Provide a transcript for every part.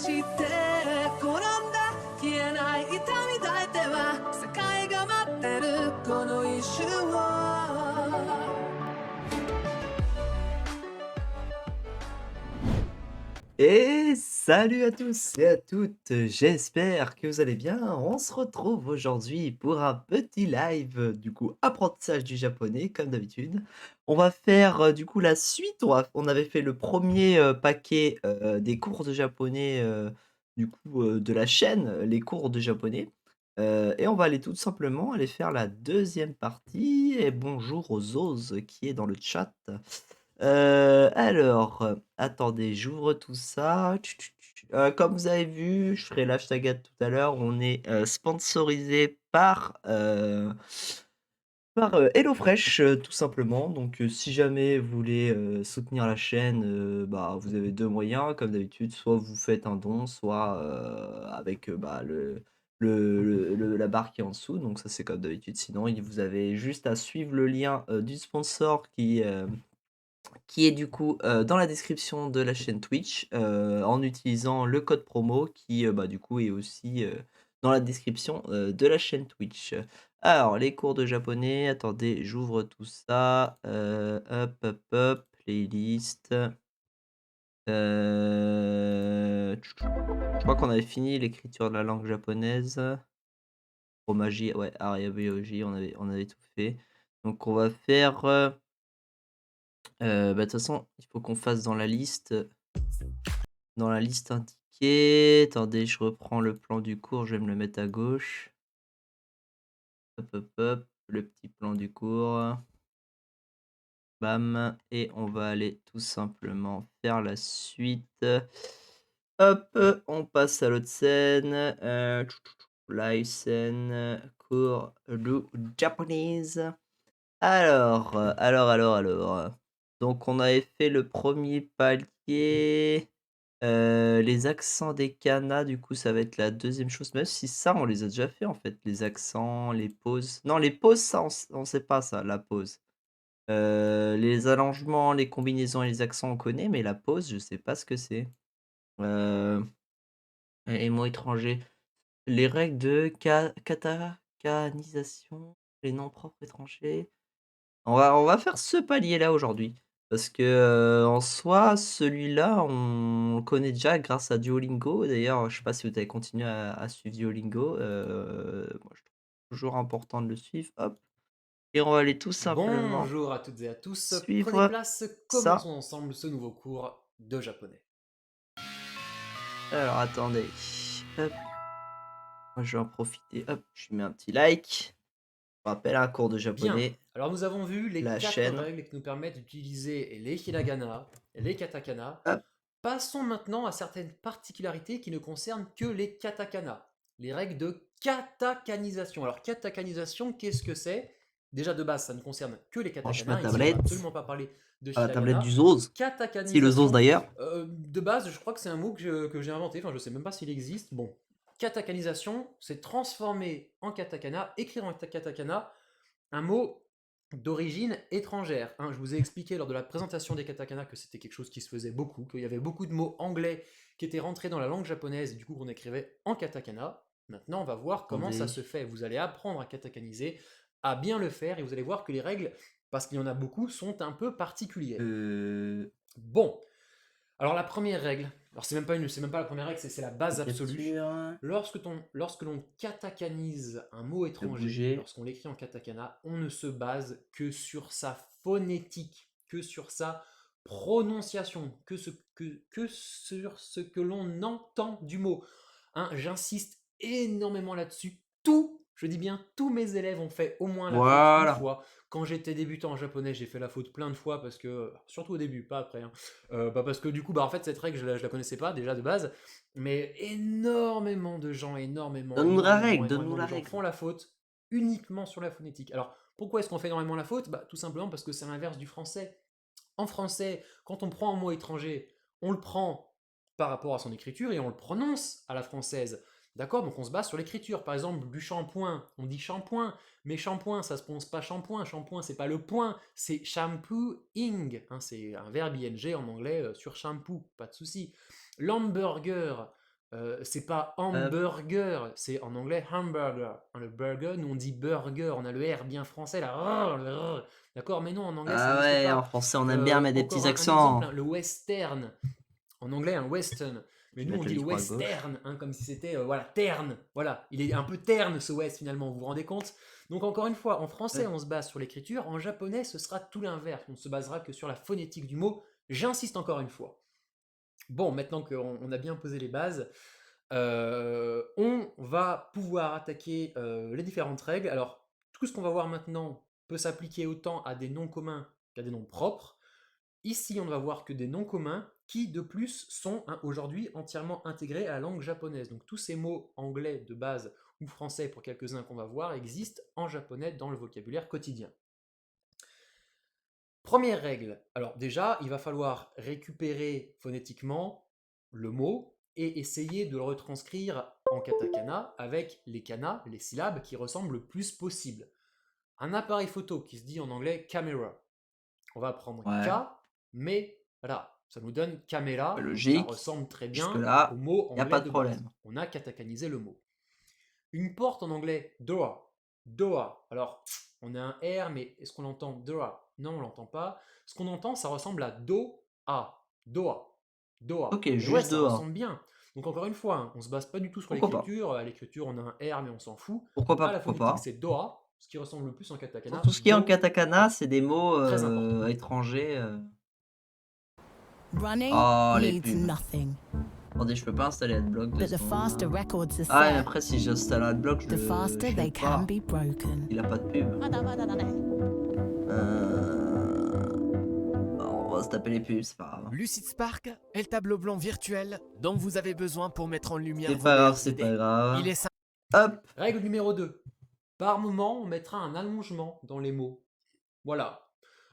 して転んだ消えない痛み抱いては世界が待ってるこの一瞬を Et salut à tous et à toutes, j'espère que vous allez bien. On se retrouve aujourd'hui pour un petit live, du coup, apprentissage du japonais comme d'habitude. On va faire, du coup, la suite. On avait fait le premier paquet, des cours de japonais, du coup, de la chaîne, les cours de japonais. Et on va aller tout simplement aller faire la deuxième partie et bonjour aux Ozes qui est dans le chat. Alors, attendez, j'ouvre tout ça. Comme vous avez vu, je ferai l'hashtag ad tout à l'heure, on est, sponsorisé par HelloFresh, tout simplement. Donc, si jamais vous voulez, soutenir la chaîne, bah, vous avez 2 moyens comme d'habitude, soit vous faites un don, soit, avec, bah, la barre qui est en dessous, donc ça c'est comme d'habitude. Sinon, vous avez juste à suivre le lien, du sponsor qui est du coup, dans la description de la chaîne Twitch, en utilisant le code promo qui, bah, du coup est aussi, dans la description, de la chaîne Twitch. Alors les cours de japonais, attendez, j'ouvre tout ça, hop, hop, hop, playlist, je crois qu'on avait fini l'écriture de la langue japonaise. Romaji, ouais, ariabiyoji, on avait tout fait. Donc on va faire, bah, de toute façon, il faut qu'on fasse dans la liste indiquée. Attendez, je reprends le plan du cours, je vais me le mettre à gauche. Hop, hop, hop, le petit plan du cours. Bam, et on va aller tout simplement faire la suite. Hop, on passe à l'autre scène. Live scène, cours de japonese. Alors. Donc on avait fait le premier palier, les accents des kanas, du coup, ça va être la deuxième chose, même si ça, on les a déjà fait, en fait, les accents, les pauses. Non, les pauses, ça, on sait pas ça, la pause. Les allongements, les combinaisons et les accents, on connaît, mais la pause, je sais pas ce que c'est. Heu et mots étrangers. Les règles de katakanisation, les noms propres étrangers. On va faire ce palier-là aujourd'hui parce que, en soi, celui-là, on le connaît déjà grâce à Duolingo. D'ailleurs, je sais pas si vous avez continué à suivre Duolingo, moi je trouve toujours important de le suivre, hop, et on va aller tout simplement Bonjour à toutes et à tous, prenez suivre place, ça. commençons ensemble ce nouveau cours de japonais. Alors attendez, hop, moi je vais en profiter, hop, je mets un petit like. Je rappelle, un cours de Bien, japonais, alors nous avons vu les la 4 chaîne, règles qui nous permettent d'utiliser les hiragana, les katakana. hop, Passons maintenant à certaines particularités qui ne concernent que les katakana, les règles de katakanisation. Alors katakanisation, qu'est-ce que c'est? Déjà de base, ça ne concerne que les branche ma katakana, ici on va tablette, absolument pas parler de à la tablette hiragana. du Zose, si le Zose Katakanisation, d'ailleurs. de base, je crois que c'est un mot que j'ai inventé, enfin je sais même pas s'il existe. Bon, katakanisation, c'est transformer en katakana, écrire en katakana, un mot d'origine étrangère. Hein. Je vous ai expliqué lors de la présentation des katakana que c'était quelque chose qui se faisait beaucoup, qu'il y avait beaucoup de mots anglais qui étaient rentrés dans la langue japonaise et du coup qu'on écrivait en katakana. Maintenant, on va voir comment ça Attendez. se fait. Vous allez apprendre à katakaniser, à bien le faire et vous allez voir que les règles, parce qu'il y en a beaucoup, sont un peu particulières. Heu, Bon, alors la première règle, alors c'est même pas la première règle, c'est la base absolue. capture, Lorsque l'on katakanise un mot de étranger, bouger. lorsqu'on l'écrit en katakana, on ne se base que sur sa phonétique, que sur sa prononciation, que sur ce que l'on entend du mot. Hein, j'insiste énormément là-dessus. Je dis bien tous mes élèves ont fait au moins la faute une Voilà. fois. Quand j'étais débutant en japonais, j'ai fait la faute plein de fois parce que, surtout au début, pas après, hein. Bah parce que du coup, bah en fait, cette règle, je la connaissais pas déjà de base, mais énormément de gens, Donne-nous énormément la de gens règle. font la faute uniquement sur la phonétique. Alors, pourquoi est-ce qu'on fait énormément la faute? Bah, tout simplement parce que c'est l'inverse du français. En français, quand on prend un mot étranger, on le prend par rapport à son écriture et on le prononce à la française. D'accord? Donc on se base sur l'écriture. Par exemple, du shampoing, on dit shampoing, mais shampoing, ça se prononce pas shampoing. Shampoing, c'est pas le point, c'est shampooing. Hein, c'est un verbe ing en anglais sur shampoo, pas de souci. L'hamburger, C'est pas Hop. hamburger, c'est en anglais hamburger. Hein, le burger, nous on dit burger, on a le R bien français là. Rrr, le rrr. D'accord, mais non, en anglais ça Ah n'existe ouais, en pas. français, on aime bien mettre des petits Encore un exemple, accents. hein, le western. En anglais, un western. Mais Je vais nous, on mettre le dit le micro à gauche. western, hein, comme si c'était voilà, terne. Voilà, il est un peu terne ce west finalement, vous vous rendez compte? Donc encore une fois, en français, Ouais. on se base sur l'écriture. En japonais, ce sera tout l'inverse. On ne se basera que sur la phonétique du mot. J'insiste encore une fois. Bon, maintenant qu'on a bien posé les bases, on va pouvoir attaquer les différentes règles. Alors, tout ce qu'on va voir maintenant peut s'appliquer autant à des noms communs qu'à des noms propres. Ici, on ne va voir que des noms communs qui, de plus, sont aujourd'hui entièrement intégrés à la langue japonaise. Donc tous ces mots anglais de base ou français pour quelques-uns qu'on va voir existent en japonais dans le vocabulaire quotidien. Première règle, alors déjà, il va falloir récupérer phonétiquement le mot et essayer de le retranscrire en katakana avec les kana, les syllabes qui ressemblent le plus possible. Un appareil photo qui se dit en anglais camera. On va prendre K, Ouais, mais voilà, ça nous donne caméra, donc ça logique. ressemble très bien au Jusque-là, mot il n'y a pas anglais de de base. problème. On a katakanisé le mot. Une porte en anglais, door. Door. Alors, on a un R, mais est-ce qu'on entend door? Non, on l'entend pas. Ce qu'on entend, ça ressemble à do, a. Doa. Doa. Ok, Et ouais, juste ça dehors. ressemble bien. Donc encore une fois, hein, on se base pas du tout sur Pourquoi pas? l'écriture. À l'écriture, on a un R, mais on s'en fout. Pourquoi pas? Là, la Pourquoi phonétique, pas? c'est doa, ce qui ressemble le plus en Pour katakana. tout ce qui est en Do, katakana, a. c'est des mots Très important. étrangers. Running Oh, les needs pubs. nothing, Attendez, je peux pas installer Adblock deux but the secondes, faster là. records are Ah, et set, après, si j'installe Adblock, the faster je they l'ai can pas. be broken. Il a pas de pub. On va se taper les pubs, c'est pas grave. Lucid Spark est le tableau blanc virtuel dont vous avez besoin pour mettre en lumière C'est vos pas grave, meilleures c'est idées. pas grave. Il est simple. Hop! Règle numéro 2. Par moment, on mettra un allongement dans les mots. Voilà.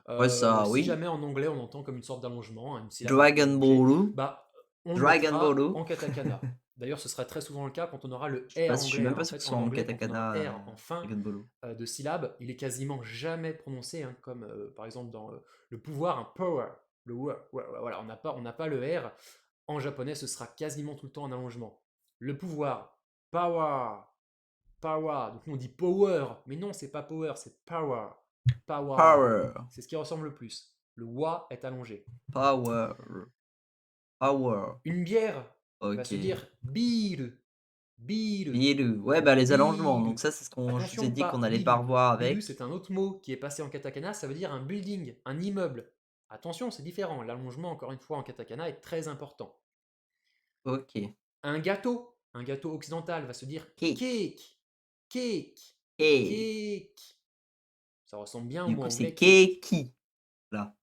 Ouais, ça, Si oui. jamais en anglais on entend comme une sorte d'allongement, une syllabe Dragon qui est allongée, Ball. bah, on le Dragon mettra Ball. en katakana. D'ailleurs, ce sera très souvent le cas quand on aura le Je R suis anglais. même Hein. pas En sûr que ce fait, soit en en anglais, quand on a un katakana. R en fin Dragon Ball. de syllabe, il est quasiment jamais prononcé, hein, comme par exemple dans le pouvoir, un power. Le voilà, on n'a pas le R. En japonais, ce sera quasiment tout le temps un allongement. Le pouvoir, power, power. Donc nous on dit power, mais non, c'est pas power, c'est power. Power. Power. C'est ce qui ressemble le plus. Le wa est allongé. Power. Power. Une bière va Ok. se dire biru. Biru. Biru. Ouais, bah les allongements. Biru. Donc ça, c'est ce qu'on je vous ai Attention, dit qu'on pas allait biru. pas revoir Biru, avec. c'est un autre mot qui est passé en katakana, ça veut dire un building, un immeuble. Attention, c'est différent. L'allongement, encore une fois, en katakana est très important. Ok. Un gâteau occidental va se dire Cake. cake. Cake. Cake. Cake. Ça ressemble bien au Du mot coup, c'est anglais cake. keki. Là.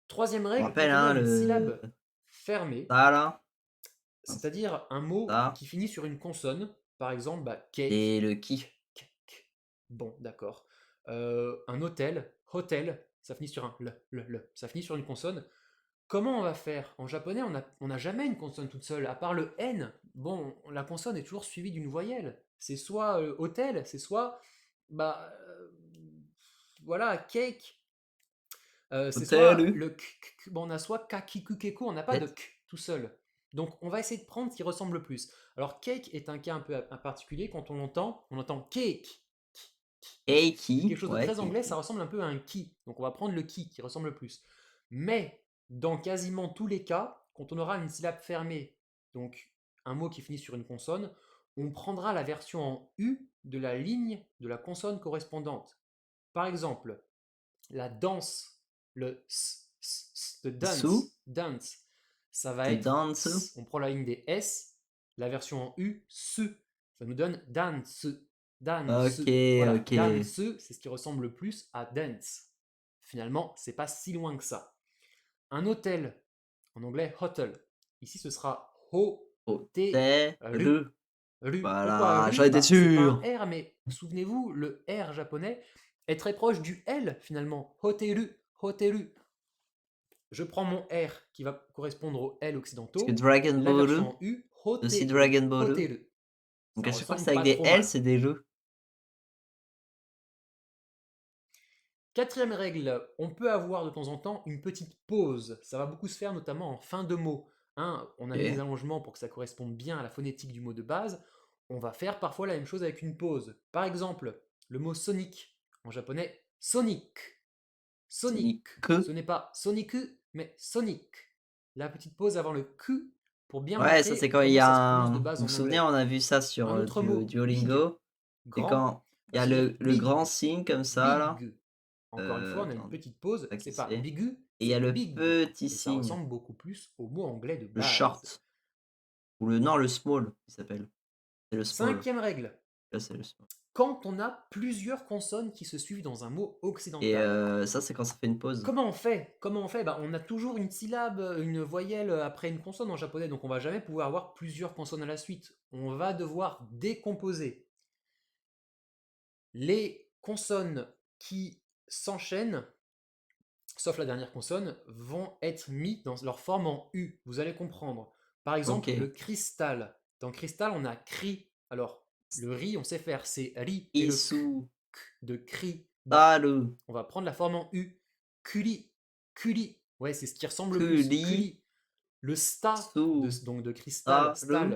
Troisième On règle, rappelle, quand on a hein, une le. syllabe fermée, Ça là. c'est-à-dire un mot Ça. qui finit sur une consonne, par exemple, bah, cake. Et le ki. Cake. Bon, d'accord. Un hôtel, hotel, ça finit sur un le. Ça finit sur une consonne. Comment on va faire? En japonais, on n'a jamais une consonne toute seule, à part le N. Bon, la consonne est toujours suivie d'une voyelle. C'est soit hôtel, c'est soit, bah, voilà, cake. C'est soit Hôtel. le k. Bon, on a soit kakikukeko, on n'a pas de k tout seul. Donc, on va essayer de prendre ce qui ressemble le plus. Alors, cake est un cas un peu particulier. Quand on entend cake. C'est Keki. quelque chose de Ouais, très anglais, keki. ça ressemble un peu à un ki. Donc, on va prendre le qui ressemble le plus. Mais, dans quasiment tous les cas, quand on aura une syllabe fermée, donc un mot qui finit sur une consonne, on prendra la version en U de la ligne de la consonne correspondante. Par exemple, la danse, le de Sous. dance, ça va De être dance. s. On prend la ligne des S, la version en U, su. Ça nous donne dance. Dance. Ok, Voilà, ok. dance, c'est ce qui ressemble le plus à dance. Finalement, c'est pas si loin que ça. Un hôtel, en anglais hotel. Ici, ce sera Hôtel. Rue. Voilà, Pourquoi rue? j'en étais C'est pas sûr. un R, mais souvenez-vous, le R japonais est très proche du L finalement. Hoteru, hoteru. Je prends mon R qui va correspondre au L Parce que occidentaux, Dragon la version Ball. en U, Aussi hoteru, Dragon Ball. hoteru. Donc Ça à chaque fois que ressemble c'est avec pas des trop L, mal. c'est des jeux. Quatrième règle, on peut avoir de temps en temps une petite pause. Ça va beaucoup se faire notamment en fin de mot. hein, on a Ok. mis des allongements pour que ça corresponde bien à la phonétique du mot de base, on va faire parfois la même chose avec une pause. Par exemple, le mot Sonic, en japonais, Sonic. Sonic. Que. Ce n'est pas Sonic, mais Sonic. La petite pause avant le Q pour bien Ouais, ça montrer c'est quand il y comment a ça se prononce de un. base Vous en vous souvenez, anglais. on a vu ça sur Un autre mot, big, Duolingo. C'est grand, quand il y va a se dire le grand big, signe comme ça là. big. Encore une fois, on a une Attends, petite pause, pas qui c'est pas c'est. big, Et il y a c'est le big. petit Et ça signe, ressemble beaucoup plus au mot anglais de le base. short. Ou le. Non, le small, il s'appelle. C'est le small. 5e règle, Là, c'est le small. quand on a plusieurs consonnes qui se suivent dans un mot Et occidental, ça, c'est quand ça fait une pause. comment on fait? Comment on fait? Bah, on a toujours une syllabe, une voyelle après une consonne en japonais, donc on va jamais pouvoir avoir plusieurs consonnes à la suite. On va devoir décomposer. Les consonnes qui s'enchaînent, sauf la dernière consonne, vont être mis dans leur forme en U. Vous allez comprendre. Par exemple, Ok. le cristal. Dans cristal, on a cri. Alors, le ri, on sait faire, c'est ri. Et le k, Isu. de cri, bah, Salu. on va prendre la forme en U. Kuri, kuri. Ouais, c'est ce qui ressemble le plus. Kuri. Kuri. Le sta, Su. donc de cristal, Salu. stal.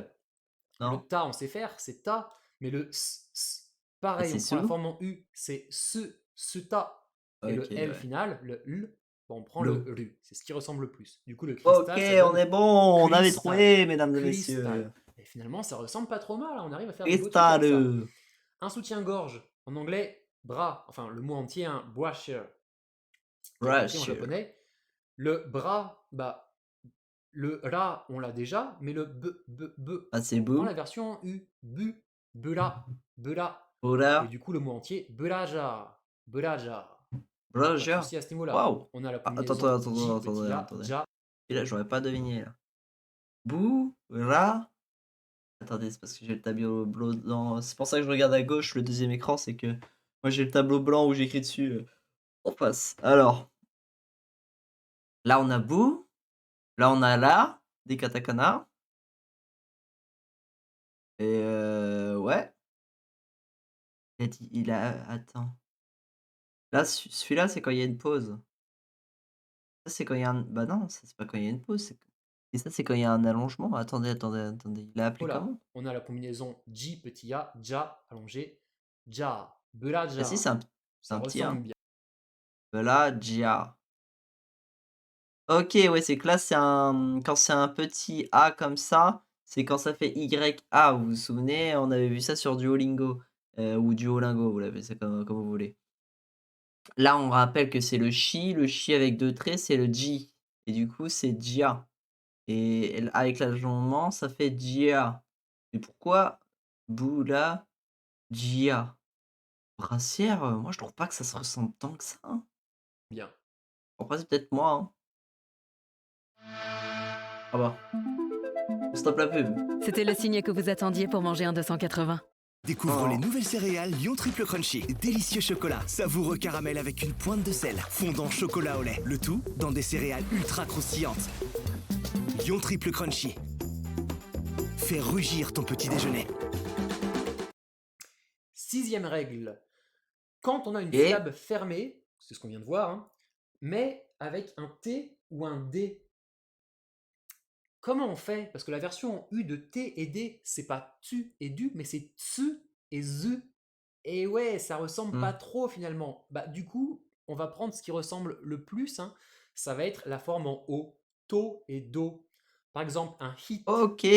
Le Non. ta, on sait faire, c'est ta. Mais le s, Ah, pareil, c'est on prend la sous. forme en U, c'est se, ta. Et Ok, le L ouais. final, le L, bah, on prend le Bleu. RU. C'est ce qui ressemble le plus. Du coup, le Ok, cristal, ça on donne est bon. On avait cristal. trouvé, mesdames et messieurs. Cristal. Et finalement, ça ressemble pas trop mal. On arrive à faire des beaux trucs avec ça. Cristal. Un soutien-gorge, en anglais, bras. Enfin, le mot entier, hein, boisher, qui est compris en Rush. japonais. Le bras, bah, le ra, on l'a déjà, mais le b, Ah, c'est on prend beau. la version en U. Bu, bela, bela. Et Oula. du coup, le mot entier, belaja, belaja. Pas de Roger. souci à ce niveau-là. Waouh. On a la Ah, combinaison J, petit attendez, a, attendez. ja. Et là, j'aurais pas deviné, là. Bou, ra. Attendez, c'est parce que j'ai le tableau blanc. C'est pour ça que je regarde à gauche, le deuxième écran, c'est que moi j'ai le tableau blanc où j'écris dessus en face. Alors, là on a bou, là on a la, des katakana. Et ouais. Il a. Attends. Là, celui-là, c'est quand il y a une pause. Ça, c'est quand il y a un. Bah non, ça, c'est pas quand il y a une pause. Et ça, c'est quand il y a un allongement. Attendez. Il a appelé Voilà. comment? On a la combinaison J, petit a, ja, allongé, ja, Ah si, belaja. c'est Ça un petit ressemble A. bien. Là, Gia. Ok, ouais, c'est que là, quand c'est un petit A comme ça, c'est quand ça fait YA. Vous vous souvenez, on avait vu ça sur Duolingo ou Duolingo, vous l'avez, c'est comme vous voulez. Là, on rappelle que c'est le chi avec 2 traits, c'est le Ji. Et du coup, c'est Gia. Et avec l'allongement, ça fait Gia. Mais pourquoi Boula Gia? Brassière, moi je trouve pas que ça se ressemble tant que ça, hein. Bien. Après, c'est peut-être moi, hein. Ah bah, on stoppe la pub. C'était le signe que vous attendiez pour manger un 280. Découvre Oh. les nouvelles céréales Lion Triple Crunchy. Délicieux chocolat, savoureux caramel avec une pointe de sel, fondant chocolat au lait. Le tout dans des céréales ultra croustillantes. Lion Triple Crunchy. Fais rugir ton petit déjeuner. 6e règle. Quand on a une Et syllabe fermée, c'est ce qu'on vient de voir, hein, mais avec un T ou un D, comment on fait? Parce que la version U de T et D, c'est pas tu et du, mais c'est tsu et zu. Et ouais, ça ressemble pas trop finalement. Bah, du coup, on va prendre ce qui ressemble le plus, hein, ça va être la forme en O, to et do. Par exemple, un hit OK,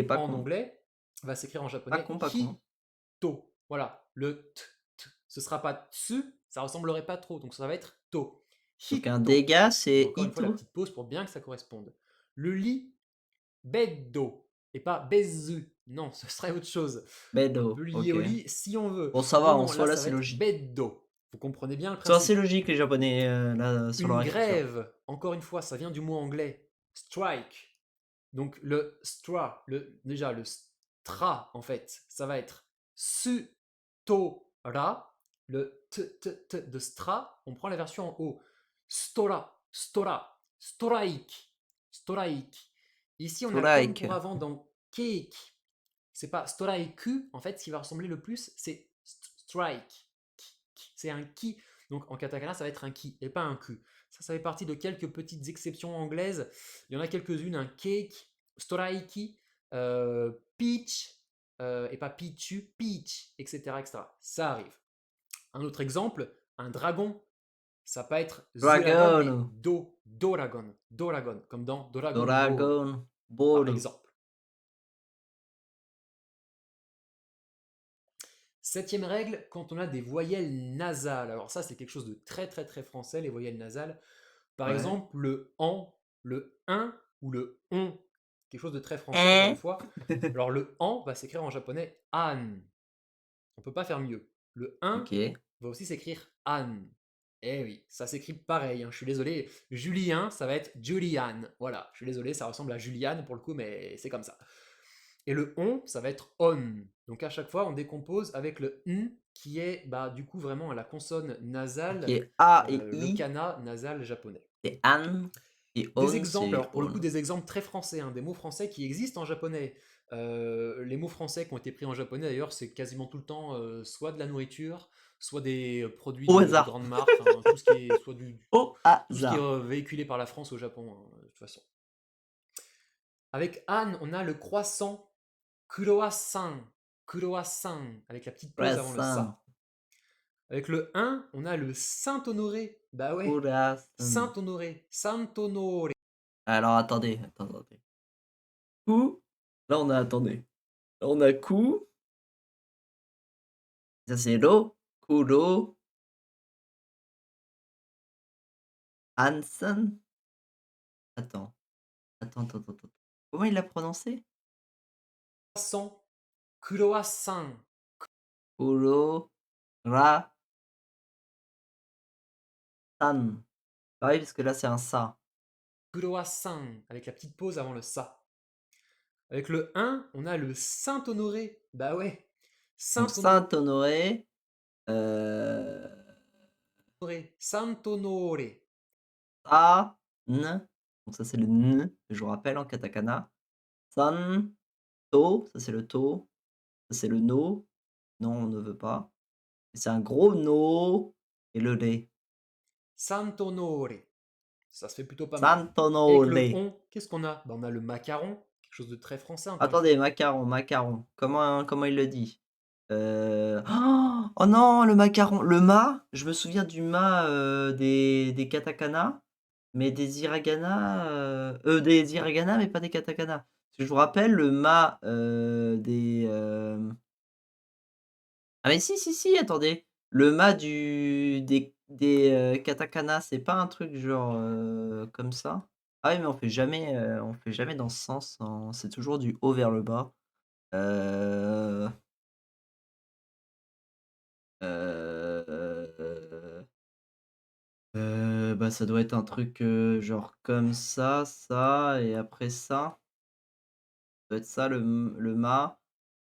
pas en con. anglais va s'écrire en Pas japonais con, pas con. hito. Voilà, le t, ce sera pas tsu, ça ressemblerait pas trop, donc ça va être to. Donc un Hito. dégât, c'est Encore une fois, la Ito. petite pause pour bien que ça corresponde. Le lit, beddo, et pas bezu. Non, ce serait autre chose. On Bedo, peut lier OK. au lit si on veut. Bon, ça va, Non, en non, soi, là, là, ça c'est va être logique. beddo. Vous comprenez bien le C'est assez principe. logique, les Japonais, là, sur leur Une écriture. grève, encore une fois, ça vient du mot anglais. Strike. Donc le stra, déjà le stra, en fait, ça va être su-to-ra. Le t de stra, on prend la version en haut. Stora, stora, strike, strike. Ici, on a comme Strike. pour avant dans cake. C'est pas straiku, en fait, ce qui va ressembler le plus, c'est strike. C'est un ki. Donc en katakana, ça va être un ki et pas un ku. Ça fait partie de quelques petites exceptions anglaises. Il y en a quelques-unes, un cake Storaiki, peach, et pas pichu, peach, etc., etc. Ça arrive. Un autre exemple, un dragon. Ça peut être Zuragon, mais Dragon, Doragon, comme dans Dragon Ball, Dragon par Ball. exemple. Septième règle, quand on a des voyelles nasales. Alors ça, c'est quelque chose de très très très français, les voyelles nasales. Par Ouais. exemple, le en, le un ou le on. Quelque chose de très français, encore une Hein? fois. Alors le en va s'écrire en japonais an. On peut pas faire mieux. Le un Ok. va aussi s'écrire an. Eh oui, ça s'écrit pareil, hein, je suis désolé. Julien, ça va être Julian. Voilà, je suis désolé, ça ressemble à Juliane pour le coup, mais c'est comme ça. Et le on, ça va être on. Donc à chaque fois, on décompose avec le n qui est bah, du coup vraiment à la consonne nasale, Ok. A et le I, kana nasal japonais. c'est An. Et Des On, exemples, c'est alors pour le coup On. des exemples très français, hein, des mots français qui existent en japonais. Les mots français qui ont été pris en japonais d'ailleurs, c'est quasiment tout le temps soit de la nourriture, soit des produits Au de hasard. grande marque, enfin, tout ce qui est soit Au tout ce qui est hasard. véhiculé par la France au Japon, hein, de toute façon. Avec Anne, on a le croissant croissant, croissant, avec la petite pause avant le Croissant. ça. Avec le 1, on a le Saint-Honoré. Bah ouais, Croissant. Saint-Honoré, Saint-Honoré. Alors attendez, attendez. Coup. Là on a attendez. Là on a coup. Ça c'est l'eau. Kudo. Hansen. Attends. Attends. Comment il l'a prononcé? Croissant, croissant, Kudo. Ra. San. Pareil parce que là c'est un ça. croissant, avec la petite pause avant le ça. Avec le 1, on a le Saint-Honoré. Bah ouais, Donc Saint-Honoré, Saint-Honoré. Euh... Saint-Honoré. Sa. N. Donc ça c'est le N que je vous rappelle en katakana. San. To. Ça c'est le to. Ça c'est le no. Non, on ne veut pas. Et c'est un gros no. Et le lait. Saint-Honoré. Ça se fait plutôt pas mal. Et avec le Santonole. on, qu'est-ce qu'on a bah, on a le macaron, quelque chose de très français encore une Attendez, fois. macaron. Comment il le dit? Oh non, le macaron. Le ma, je me souviens du ma des katakana, mais des hiragana, des hiragana, mais pas des katakana. Parce que je vous rappelle, le ma des. Ah, mais si, attendez. Le ma des katakana, c'est pas un truc genre comme ça? Ah oui, mais on fait jamais dans ce sens, c'est toujours du haut vers le bas. Heu, heu, bah, ça doit être un truc, genre comme ça et après ça. Ça doit être ça le ma.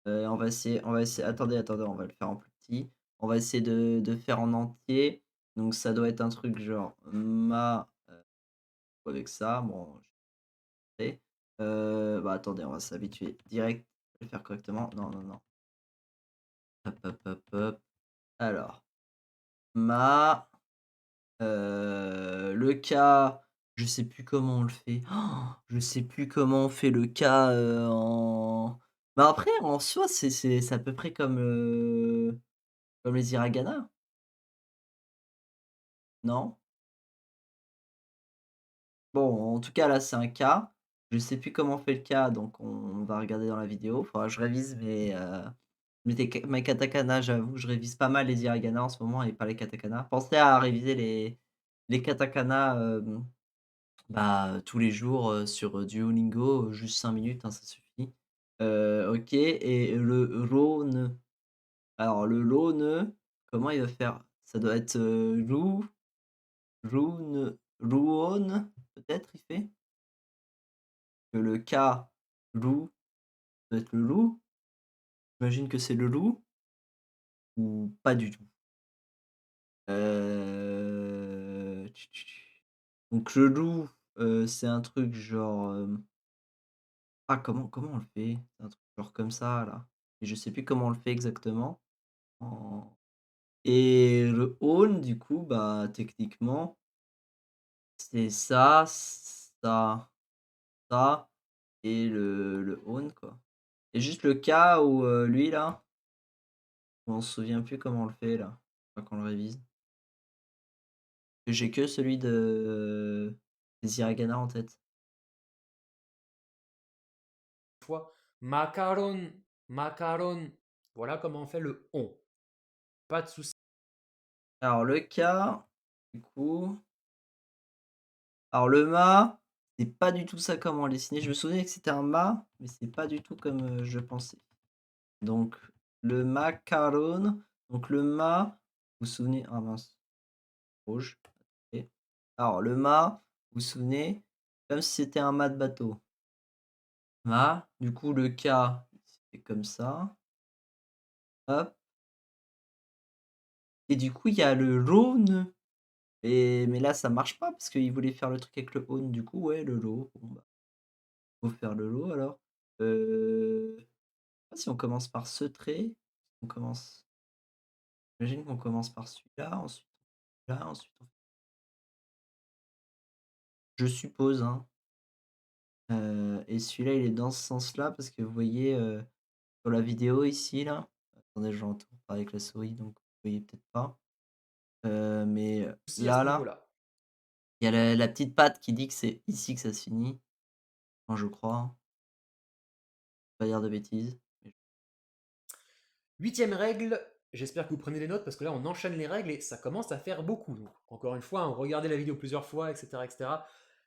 On va essayer attendez, on va le faire en plus petit. On va essayer de faire en entier. Donc ça doit être un truc genre ma, avec ça, bon, je sais. Bah, attendez, on va s'habituer direct à le faire correctement. Non. Hop. Alors, ma. Le cas, je sais plus comment on le fait. Je sais plus comment on fait le cas, en bah, après en soi c'est à peu près comme les hiragana, non? Bon, en tout cas là c'est un cas. Je sais plus comment on fait le cas, donc on va regarder dans la vidéo. Faudra que je révise mes katakana, j'avoue, je révise pas mal les hiragana en ce moment et pas les katakana. Pensez à réviser les katakana, bah, tous les jours, sur, Duolingo, juste 5 minutes, hein, ça suffit. OK et le rhône. Alors le l'aune, comment il va faire? Ça doit être, rouone, peut-être il fait? Que le K, loup, ça doit être le loup? J'imagine que c'est le loup ou pas du tout? Donc le loup, c'est un truc genre, ah comment on le fait? C'est un truc genre comme ça là et je sais plus comment on le fait exactement en et le aune du coup, bah, techniquement, c'est ça, ça. et le on, quoi. Et juste le cas où, lui là, on se souvient plus comment on le fait là, faudra qu'on le révise. J'ai que celui des hiragana en tête. Fois, macaron, macaron. Voilà comment on fait le on. Pas de souci. Alors le cas, du coup alors le ma, c'est pas du tout ça comment le dessiner. Je me souvenais que c'était un ma, mais c'est pas du tout comme, je pensais. Donc le macaron, donc le ma, vous vous souvenez ah mince, rouge, OK. Alors le mât, vous vous souvenez? Comme si c'était un mât de bateau. Mât, du coup le K, c'est comme ça. Hop et du coup il y a le Rhône et mais là ça marche pas parce qu'il voulait faire le truc avec le Aune, du coup ouais le Lo. Bon bah, faut faire le Lo alors. Je sais pas si on commence par ce trait, on commence j'imagine qu'on commence par celui-là, ensuite là, ensuite on je suppose, hein, et celui-là il est dans ce sens-là parce que vous voyez, sur la vidéo ici là, attendez je vais en tourner avec la souris donc vous voyez peut-être pas. Mais Souci à ce là, niveau-là. il y a la petite patte qui dit que c'est ici que ça se finit. Enfin je crois, hein. Pas dire de bêtises. Mais 8e règle, j'espère que vous prenez des notes parce que là on enchaîne les règles et ça commence à faire beaucoup. Donc, encore une fois, hein, regardez la vidéo plusieurs fois, etc. etc.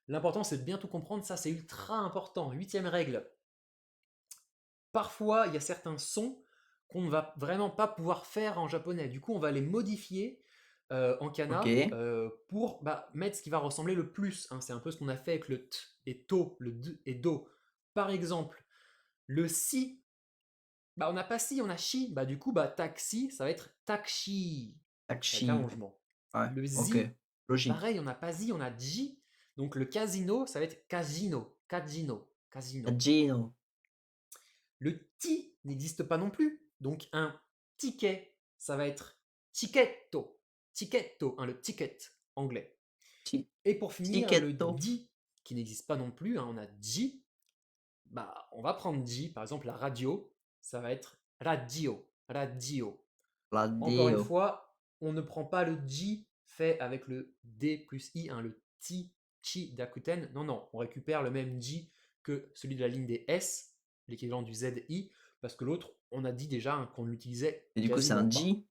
L'important c'est de bien tout comprendre, ça c'est ultra important. 8e règle. Parfois, il y a certains sons qu'on ne va vraiment pas pouvoir faire en japonais. Du coup, on va les modifier en kana OK, pour mettre ce qui va ressembler le plus, hein. C'est un peu ce qu'on a fait avec le t et to, le d et do. Par exemple, le si, on n'a pas si, on a shi. Du coup, taxi, ça va être takshi, avec Takshi. allongement. Ouais, Le OK, zi, logique. pareil, on n'a pas zi, on a ji. Donc le casino, ça va être casino, casino, casino. Gino. Le ti n'existe pas non plus. Donc un ticket, ça va être ticketto. Ticketto, hein, le ticket anglais. Ti Et pour finir, le Ticketto. di, qui n'existe pas non plus, hein, on a di. On va prendre di, par exemple la radio, ça va être radio, radio. Encore une Radio. fois, on ne prend pas le di fait avec le d plus i, hein, le ti, chi d'Akuten. Non, non, on récupère le même di que celui de la ligne des S, l'équivalent du zi, parce que l'autre, on a dit déjà hein, qu'on l'utilisait Et du coup c'est quasiment un pas. G?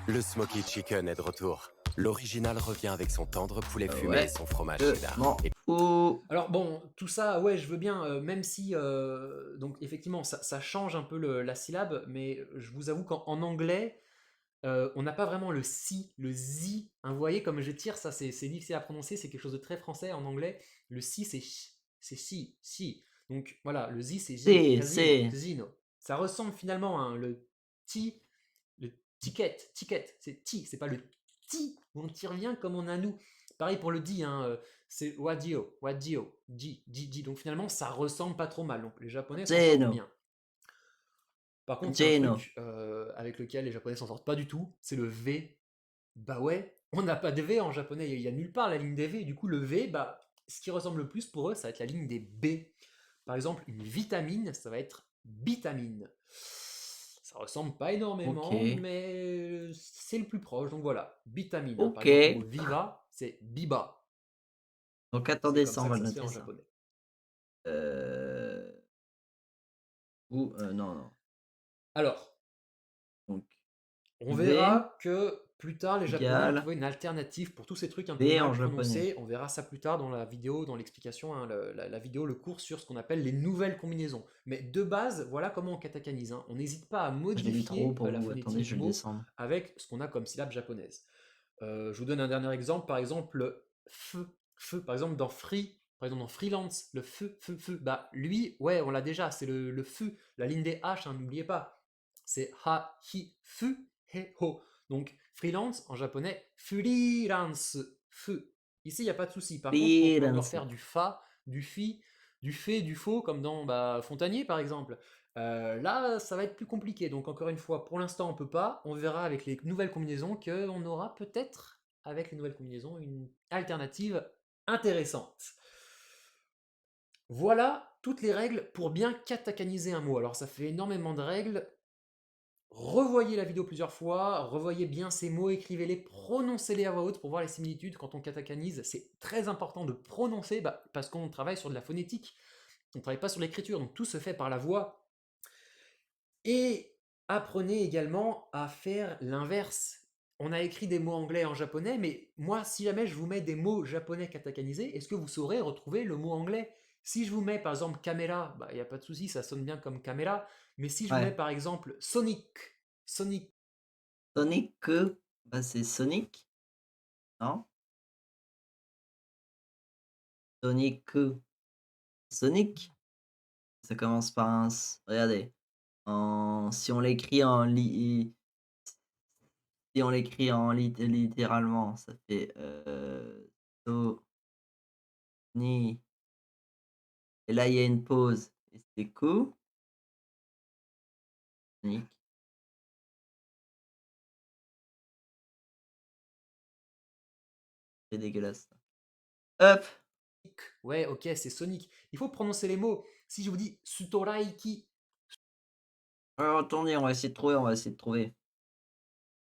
Le Smoky Chicken est de retour. L'original revient avec son tendre poulet fumé Ouais, et son fromage je cheddar. m'en fous. Alors bon, tout ça, ouais, je veux bien, même si, donc effectivement, ça change un peu la syllabe, mais je vous avoue qu'en anglais, on n'a pas vraiment le si, le zi, hein, vous voyez comme je tire, ça c'est difficile à prononcer, c'est quelque chose de très français en anglais. Le si c'est c'est si, si. Donc voilà, le zi c'est zi, casino, C'est casino. Ça ressemble finalement à le ti, le ticket, ticket, c'est ti, c'est pas le ti où on tire bien comme on a nous. Pareil pour le di, hein, c'est wadio, wadio, ji, ji, ji. Donc finalement ça ressemble pas trop mal. Donc les japonais s'en sortent Geno. bien. Par contre, il y a un Geno. truc avec lequel les japonais s'en sortent pas du tout, c'est le V. Bah ouais, on n'a pas de V en japonais, il y a nulle part la ligne des V, et du coup le V, ce qui ressemble le plus pour eux, ça va être la ligne des B. Par exemple, une vitamine, ça va être bitamine. Ça ressemble pas énormément, OK. mais c'est le plus proche, donc voilà, bitamine, hein. Par exemple, le OK. mot viva, c'est biba. Donc C'est attendez comme ça, ça on que va le ça se fait noter en ça. japonais. Ou non, non. Alors, Donc on V verra que plus tard, les Japonais ont égale trouvé une alternative pour tous ces trucs un peu V en mal japonais. prononcés. On verra ça plus tard dans la vidéo, dans l'explication, hein, la vidéo, le cours sur ce qu'on appelle les nouvelles combinaisons. Mais de base, voilà comment on katakanise, hein. On n'hésite pas à Je l'ai lu trop modifier pour la vous. Attendez, phonétique je du vais le mot descendre. avec ce qu'on a comme syllabe japonaise. Je vous donne un dernier exemple. Par exemple, feu. Par exemple, dans free, par exemple dans freelance, le feu. Lui, ouais, on l'a déjà. C'est le feu, la ligne des H, hein, n'oubliez pas. C'est ha, hi, fu, he, ho. Donc, freelance, en japonais, freelance, feu. Ici, il n'y a pas de souci. Par contre, quand on va vouloir Freelance. faire du fa, du fi, du fait, du faux, comme dans Fontanier, par exemple, là, ça va être plus compliqué. Donc, encore une fois, pour l'instant, on peut pas. On verra avec les nouvelles combinaisons qu'on aura peut-être, avec les nouvelles combinaisons, une alternative intéressante. Voilà toutes les règles pour bien katakaniser un mot. Alors ça fait énormément de règles. Revoyez la vidéo plusieurs fois, revoyez bien ces mots, écrivez-les, prononcez-les à voix haute pour voir les similitudes quand on katakanise. C'est très important de prononcer parce qu'on travaille sur de la phonétique, on ne travaille pas sur l'écriture, donc tout se fait par la voix. Et apprenez également à faire l'inverse. On a écrit des mots anglais en japonais, mais moi, si jamais je vous mets des mots japonais katakanisés, est-ce que vous saurez retrouver le mot anglais? Si je vous mets par exemple caméra, il n'y a pas de souci, ça sonne bien comme caméra, mais si je vous mets Ouais. par exemple Sonic, Sonic, Sonic, bah, c'est Sonic, non? Sonic, Sonic? Ça commence par un S. Regardez, si on l'écrit littéralement, ça fait, So Ni et là, il y a une pause et c'est Ku, Sonic. C'est dégueulasse ça. Hop! ouais, ok, c'est Sonic. Il faut prononcer les mots. Si je vous dis Sutoraiki, Alors attendez, on va essayer de trouver, on va essayer de trouver.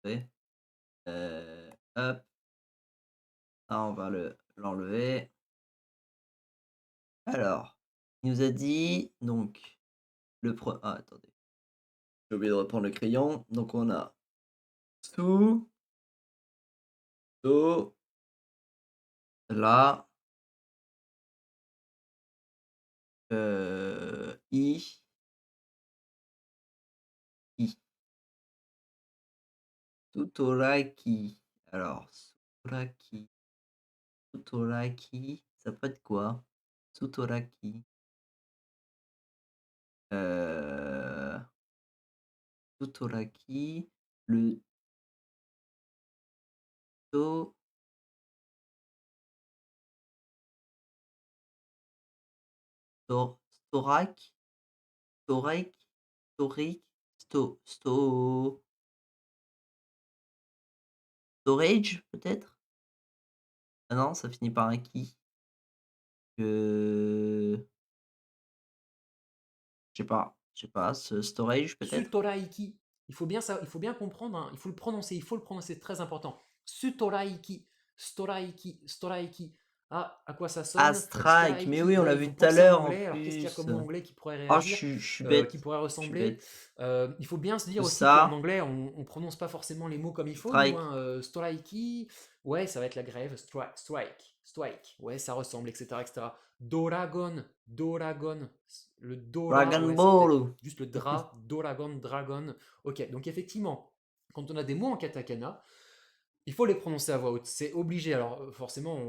Trouver. Hop, ça on va l'enlever. Alors, il nous a dit donc attendez, j'ai oublié de reprendre le crayon. Donc on a sous, do, la, i, i. Sutoraki. Alors, Sutoraki. Sutoraki, ça peut être quoi? Sutoraki. Heu, Sutoraki, le to sto storac, storek, storic, storage peut-être? Ah non, ça finit par un qui. Je sais pas, storage peut-être? Sutoraiki. Il faut bien comprendre, hein, il faut le prononcer, c'est très important. Sutoraiki, Storaiki, Storaiki. Ah, à quoi ça Ah, sonne? strike, mais Storaiki, oui, on l'a ouais, il vu faut tout à penser en l'heure en anglais. Alors, qu'est-ce qu'il y a plus. comme mot anglais qui pourrait Oh, réagir, je suis qui bête, pourrait je suis ressembler? bête. Il faut bien se dire Tout aussi qu'en ça, anglais, on prononce pas forcément les mots comme il faut, nous, strike. hein. Storaiki, ouais, ça va être la grève. Strike, ouais, ça ressemble, etc., etc. Doragon, Doragon. Le Dora, Dragon ouais, c'est peut-être Ball! juste le Dra, Doragon, Dragon. Ok, donc effectivement, quand on a des mots en katakana, il faut les prononcer à voix haute, c'est obligé. Alors forcément,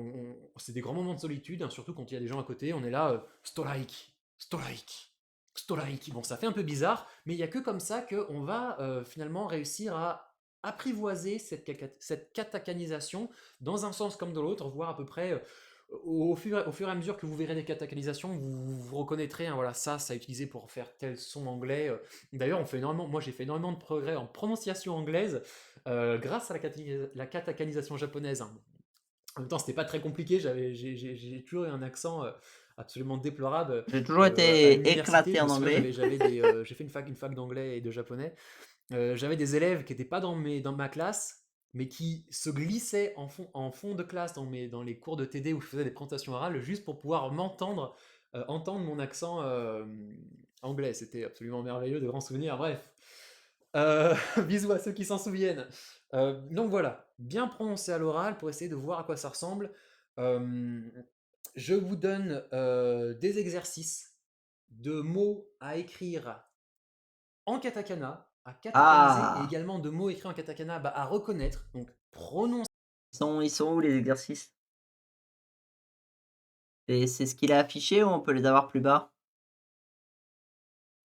c'est des grands moments de solitude, hein, surtout quand il y a des gens à côté, on est là, Storaiki, Storaiki, Storaiki. Bon, ça fait un peu bizarre, mais il n'y a que comme ça qu'on va finalement réussir à apprivoiser cette katakanisation dans un sens comme dans l'autre, voire à peu près au fur et à mesure que vous verrez des katakanisations, vous reconnaîtrez, hein, voilà, ça utilisé pour faire tel son anglais. D'ailleurs, moi j'ai fait énormément de progrès en prononciation anglaise grâce à la katakanisation japonaise, hein. En même temps, c'était pas très compliqué, j'ai toujours eu un accent absolument déplorable J'ai toujours à été l'université. éclaté Je me en souviens, anglais. j'ai fait une fac d'anglais et de japonais. J'avais des élèves qui n'étaient pas dans ma classe, mais qui se glissaient en fond de classe dans les cours de TD où je faisais des présentations orales, juste pour pouvoir entendre mon accent anglais. C'était absolument merveilleux, de grands souvenirs. Bref, bisous à ceux qui s'en souviennent. Donc voilà, bien prononcer à l'oral pour essayer de voir à quoi ça ressemble. Euh, je vous donne des exercices de mots à écrire en katakana, à katakaniser, et Ah! également de mots écrits en katakana à reconnaître. Donc prononcer. Ils sont où les exercices? Et c'est ce qu'il a affiché ou on peut les avoir plus bas?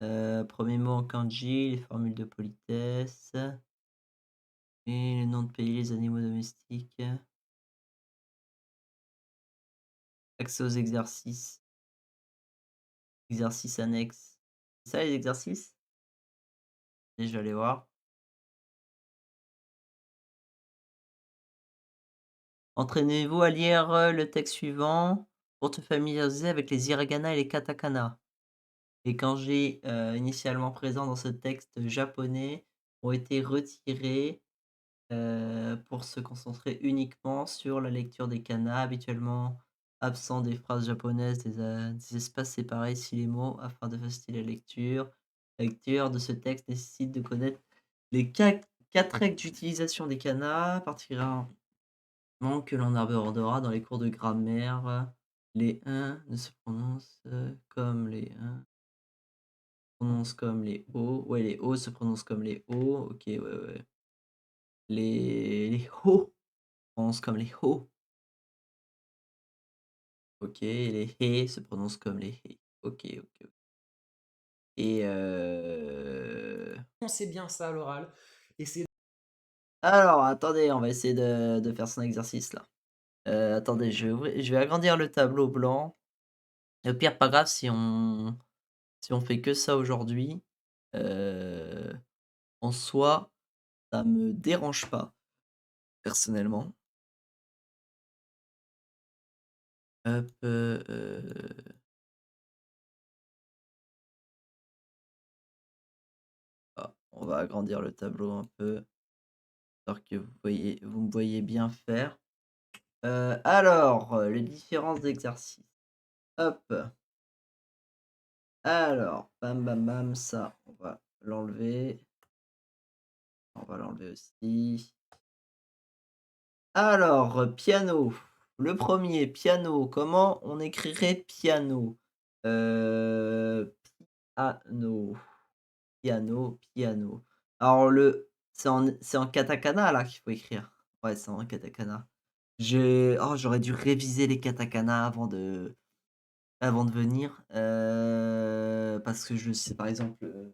1er mot en kanji, les formules de politesse et les noms de pays, les animaux domestiques. Accès aux exercices. Exercices annexes. C'est ça les exercices? Et je vais aller voir. Entraînez-vous à lire, le texte suivant pour te familiariser avec les hiragana et les katakana. Les kanji, initialement présents dans ce texte japonais ont été retirés, pour se concentrer uniquement sur la lecture des kana, habituellement absents des phrases japonaises, des espaces séparés si les mots afin de faciliter la lecture. La lecture de ce texte nécessite de connaître les 4 règles d'utilisation des kana, particulièrement que l'on abordera dans les cours de grammaire. Les ne se prononcent, comme les prononcent comme les O. Ouais, les O se prononcent comme les O. OK, ouais, ouais. Les ho prononcent comme les ho. OK, et les hé se prononcent comme les hé. OK, OK, OK. Et On sait bien ça à l'oral. Et c'est alors attendez, on va essayer de faire son exercice là. Attendez, je vais agrandir le tableau blanc. Au pire, pas grave si on fait que ça aujourd'hui. Heu, En soi, ça me dérange pas, personnellement. Hop, on va agrandir le tableau un peu, histoire que vous me voyez bien faire. Alors, les différents exercices. Hop, alors, bam, bam, bam, ça, on va l'enlever. On va l'enlever aussi. Alors, piano. Le premier piano. Comment on écrirait piano? Heu, piano, piano, piano. Alors c'est en katakana là qu'il faut écrire? Ouais, c'est en katakana. J'aurais dû réviser les katakana avant de venir, parce que je sais par exemple,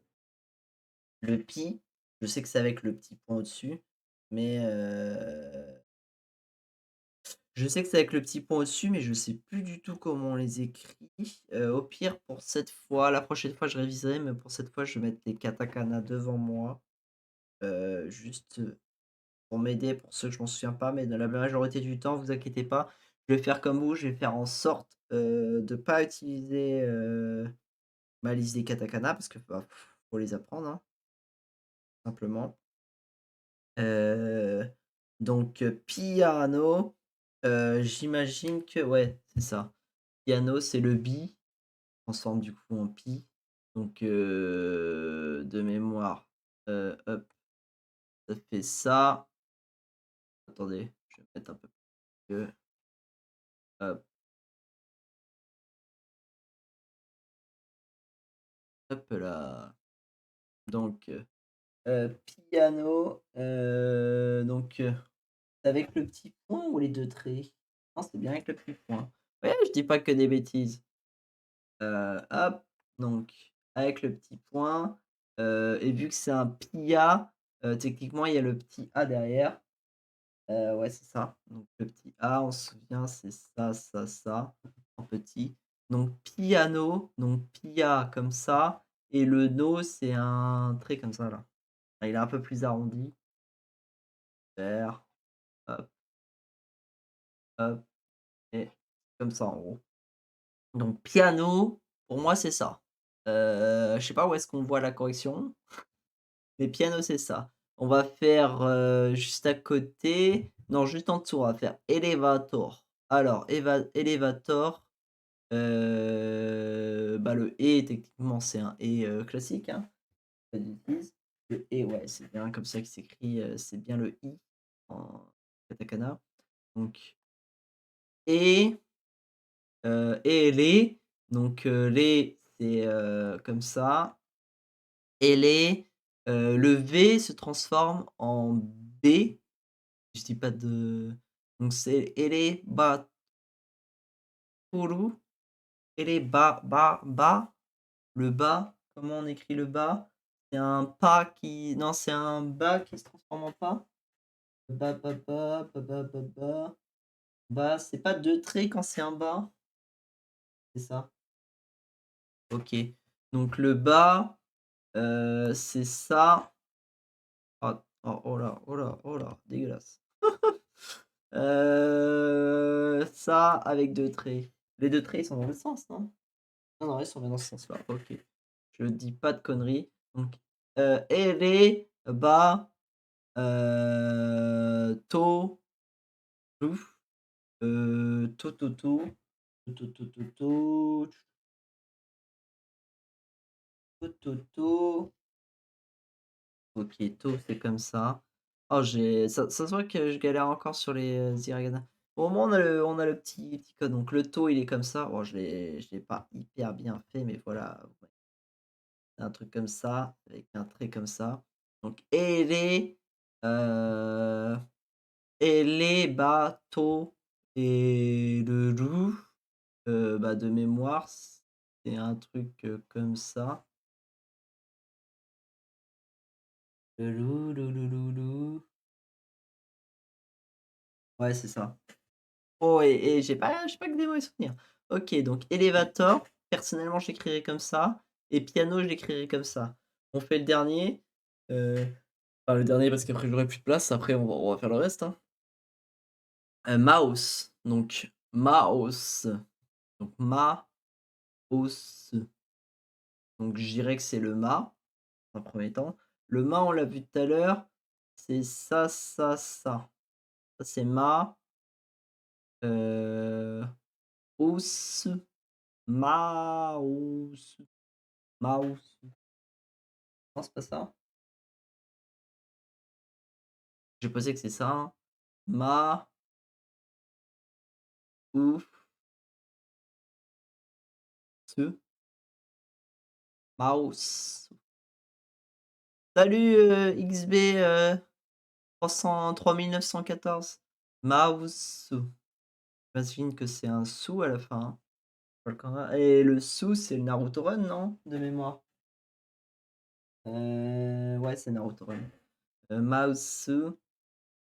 le pi, je sais que c'est avec le petit point au-dessus, mais je sais que c'est avec le petit point au-dessus, mais je sais plus du tout comment on les écrit. Au pire, pour cette fois, la prochaine fois, je réviserai, mais pour cette fois, je vais mettre les katakana devant moi, juste, pour m'aider, pour ceux que je m'en souviens pas, mais dans la majorité du temps, vous inquiétez pas, je vais faire comme vous, je vais faire en sorte, de pas utiliser, ma liste des katakana parce que, bah, faut les apprendre, hein, simplement. Heu, donc piano, j'imagine que ouais, c'est ça. Piano, c'est le bi, transforme du coup en pi. Donc de mémoire, hop, ça fait ça. Attendez, je vais mettre un peu plus que hop, hop là. Donc piano, c'est avec le petit point ou les 2 traits? Non, c'est bien avec le petit point. Ouais, je dis pas que des bêtises. Hop, donc avec le petit point, et vu que c'est un pia, techniquement, il y a le petit A derrière. Ouais, c'est ça. Donc le petit A, on se souvient, c'est ça, ça, ça, en petit. Donc piano, donc pia comme ça et le no, c'est un trait comme ça là. Ah, il est un peu plus arrondi. Super, hop, hop et comme ça en gros. Donc piano, pour moi, c'est ça. Je sais pas où est-ce qu'on voit la correction, mais piano, c'est ça. On va faire, juste à côté non, juste en dessous, on va faire elevator. Alors elevator, bah, le «et» techniquement, c'est un «et» classique, hein, pas de bêtises. Le «et» ouais, c'est bien comme ça qu'il s'écrit, c'est bien le «i» en katakana. Donc et et les, donc les, c'est, comme ça et les, le V se transforme en B, je dis pas de donc c'est elebaturu, ba, le bas, comment on écrit le bas? C'est un pas qui non, c'est un bas qui se transforme en pas? Ba, ba, ba, ba, ba, ba, ba, ba, c'est pas 2 traits quand c'est un bas? C'est ça? OK. Donc le bas, c'est ça. Ah, oh, oh là, oh là, oh là, dégueulasse. Ça avec 2 traits. Les 2 traits, ils sont dans le sens, non? Non, non, ils sont bien dans ce sens-là. OK. Je dis pas de conneries. Donc, ere, ba, to, tu, to, to, to, to, to, to, to, to. OK, to, c'est comme ça. Oh, ça se voit que je galère encore sur les, hiragana. Au moins, on a le petit code. Donc le to, il est comme ça. Bon, je l'ai pas hyper bien fait, mais voilà, ouais, c'est un truc comme ça, avec un trait comme ça. Donc ere, heu, ele, ba, to et le ru, bah, de mémoire, c'est un truc, comme ça. Le ru, lu. Ouais, c'est ça. Oh et j'ai pas que des mauvais souvenirs. OK, donc Elevator, personnellement, je l'écrirais comme ça et piano, je l'écrirais comme ça. On fait le dernier, enfin le dernier parce qu'après j'aurai plus de place, après on va faire le reste, hein. Mouse, donc mouse, donc ma-os, donc je dirais que c'est le ma, dans un premier temps. Le ma, on l'a vu tout à l'heure, c'est ça, ça, ça. Ça c'est ma, heu, os. Mouse, mouse. Non, c'est pas ça? Je pensais que c'est ça, hein. Ma ouf, ce mouse. Salut, XB, 300 3914. Mouse. J'imagine que c'est un sou à la fin, hein. Pas le canard et le sou, c'est le Naruto Run, non? De mémoire. Ouais, c'est Naruto Run. Mouse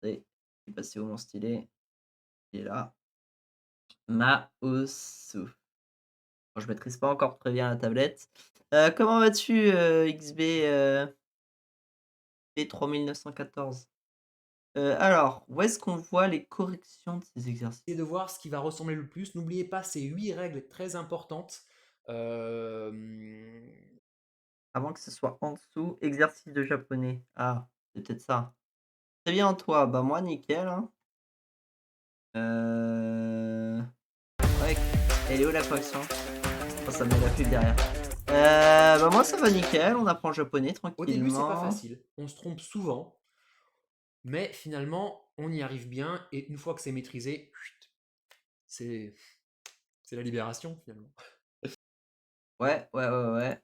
et il est passé où mon stylet? Il est là. Mouse. Bon, je maîtrise pas encore très bien la tablette. Comment vas-tu, XB, B 3914? Alors, où est-ce qu'on voit les corrections de ces exercices? Essayez de voir ce qui va ressembler le plus. N'oubliez pas ces 8 règles très importantes. Euh, Avant que ce soit en dessous, exercice de japonais. Ah, c'est peut-être ça. Très bien, toi. Bah, moi, nickel, hein. Ouais, elle est où la correction? Oh, ça met la pub derrière. Bah, moi, ça va nickel, on apprend le japonais Au début, c'est pas tranquillement. facile. On se trompe souvent. Mais finalement, on y arrive bien. Et une fois que c'est maîtrisé, chut, c'est la libération finalement. Ouais, ouais, ouais, ouais.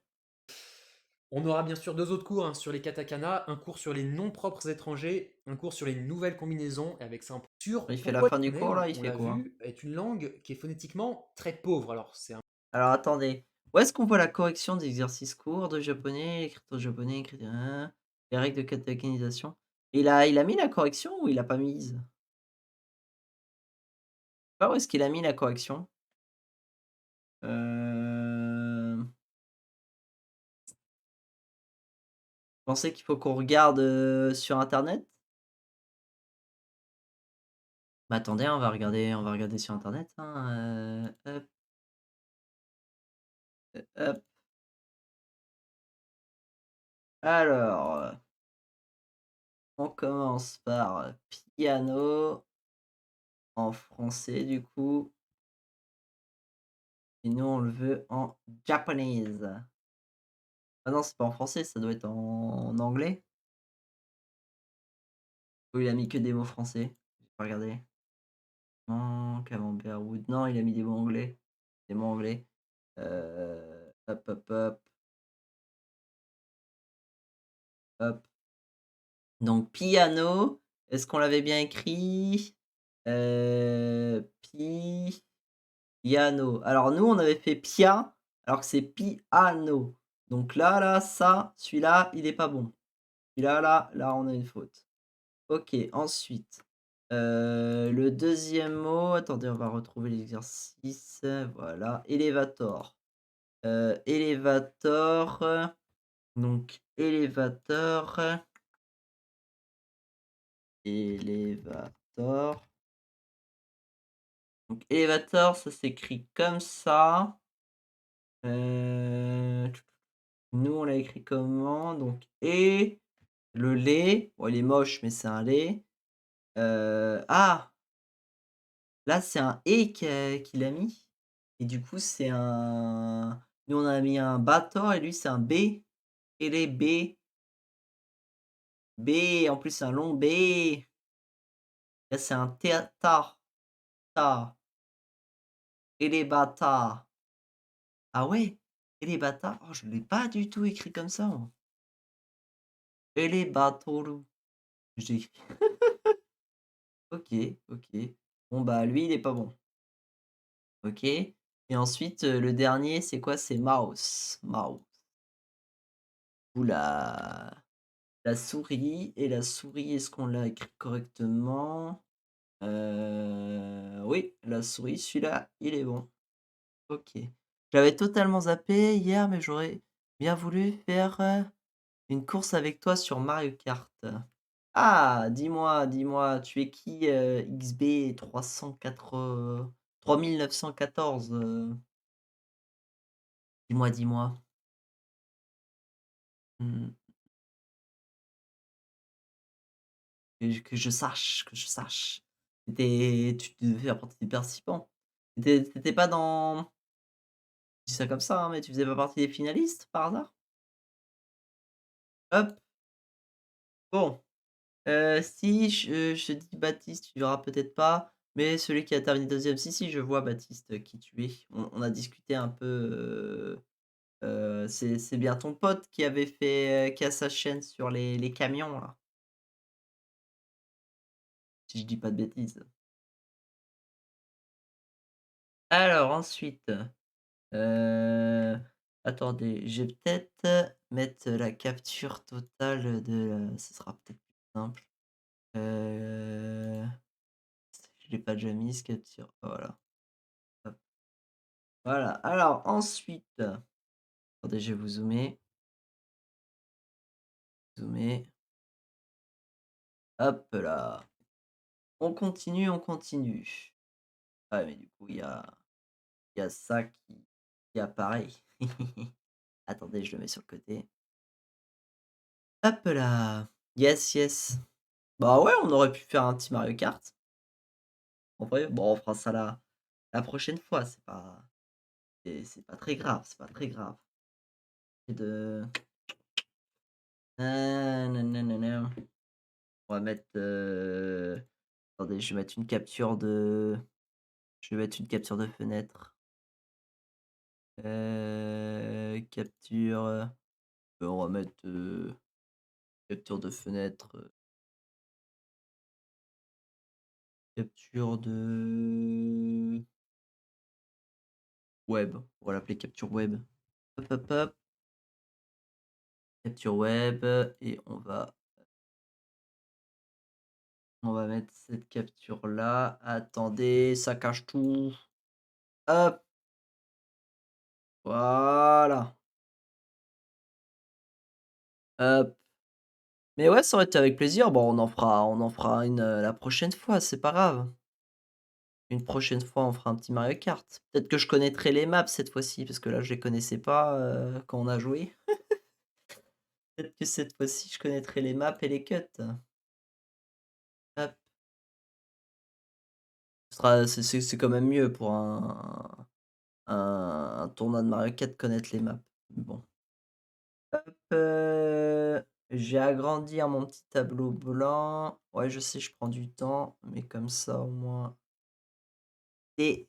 On aura bien sûr 2 autres cours hein, sur les katakana, un cours sur les noms propres étrangers, un cours sur les nouvelles combinaisons, et avec ça sur Il fait la pourquoi fin le du cours, japonais, là, il on fait l'a quoi? vu, est une langue qui est phonétiquement très pauvre. Alors c'est un Alors attendez, où est-ce qu'on voit la correction des exercices courts de japonais, écriture japonais, écriture les règles de katakamisation? Il a mis la correction ou il a pas mise? Je sais pas où est-ce qu'il a mis la correction? Vous pensez qu'il faut qu'on regarde, sur internet? Bah, attendez, on va regarder sur internet, hein, hop. Alors, on commence par piano en français du coup et nous on le veut en japonese. Ah non, c'est pas en français, ça doit être en anglais? Ou il a mis que des mots français? J'ai pas regardé. Non, camembert wood. Non, il a mis des mots anglais. Des mots anglais. Hop, hop, hop, hop. Donc piano, est-ce qu'on l'avait bien écrit? Piano. Alors nous, on avait fait pia, alors que c'est piano. Donc là, ça, celui-là, il est pas bon. Celui-là, là, on a une faute. OK, ensuite, le deuxième mot, attendez, on va retrouver l'exercice, voilà, elevator. Elevator, donc elevator, elevator, Donc Elevator, ça s'écrit comme ça. Heu, nous, on l'a écrit comment? Donc et le lait, bon, il est moche, mais c'est un lait. Ah! Là, c'est un «et» qu'il a mis et du coup, c'est un nous, on a mis un «bator» et lui, c'est un «b». Et les B, B, en plus, c'est un long B. Là, c'est un ta, ta. Et les bâtards. Ah ouais? Et les bâtards? Oh, je l'ai pas du tout écrit comme ça, moi. Et les bâtors. J'ai écrit. OK, OK. Bon, bah, lui, il est pas bon. OK. Et ensuite, le dernier, c'est quoi? C'est mouse. Mouse. Ou la souris. Et la souris, est-ce qu'on l'a écrit correctement? Oui, la souris, celui-là, il est bon. OK. J'avais totalement zappé hier, mais j'aurais bien voulu faire, une course avec toi sur Mario Kart. Ah! Dis-moi, tu es qui, XB 3914, dis-moi? Mmh, que je sache. Tu devais faire partie des participants. Tu étais pas dans je dis ça comme ça, hein, mais tu faisais pas partie des finalistes, par hasard? Hop, bon. Si je te dis Baptiste, tu verras peut-être pas, mais celui qui a terminé deuxième, si, je vois Baptiste, qui tu es. On a discuté un peu, c'est bien ton pote qui avait fait, qui a sa chaîne sur les camions là, si je dis pas de bêtises. Alors ensuite, heu, attendez, je vais peut-être mettre la capture totale de la ce sera peut-être plus simple. Heu, je l'ai pas déjà mise capture, voilà. Hop. Voilà, alors ensuite, attendez, je vais vous zoomer, hop là. On continue. Ah mais du coup, il y a ça qui apparaît. Attendez, je le mets sur le côté. Hop là. Yes, yes. Bah ouais, on aurait pu faire un petit Mario Kart. En vrai, bon, on fera ça la prochaine fois, c'est pas très grave, c'est pas très grave. Et de nananana. On va mettre, attendez, je vais mettre une capture de fenêtre. Capture, on va mettre, capture de fenêtre, capture de web. On va l'appeler capture web. Hop, hop, hop. Capture web et on va mettre cette capture là. Attendez, ça cache tout. Hop, voilà. Hop. Mais ouais, ça aurait été avec plaisir. Bon, on en fera une, la prochaine fois, c'est pas grave. Une prochaine fois, on fera un petit Mario Kart. Peut-être que je connaîtrai les maps cette fois-ci, parce que là, je les connaissais pas, quand on a joué. Peut-être que cette fois-ci, je connaîtrai les maps et les cuts. Hop. C'est quand même mieux pour un tournoi de Mario Kart connaître les maps. Bon. Hop, j'ai agrandi mon petit tableau blanc. Ouais, je sais, je prends du temps, mais comme ça, au moins et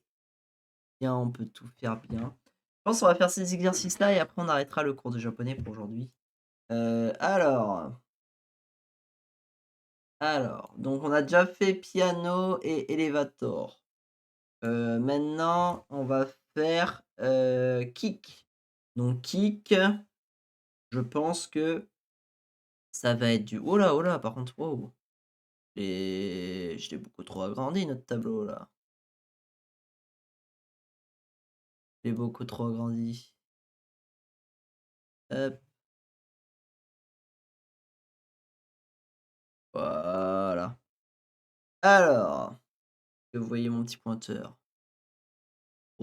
bien, on peut tout faire bien. Je pense qu'on va faire ces exercices-là et après on arrêtera le cours de japonais pour aujourd'hui. Alors, donc on a déjà fait piano et elevator. Maintenant, on va faire, kick. Donc kick, je pense que ça va être du oh là, oh là, par contre, wow, je l'ai beaucoup trop agrandi notre tableau là. Je l'ai beaucoup trop agrandi. Hop, voilà. Alors, que vous voyez mon petit pointeur.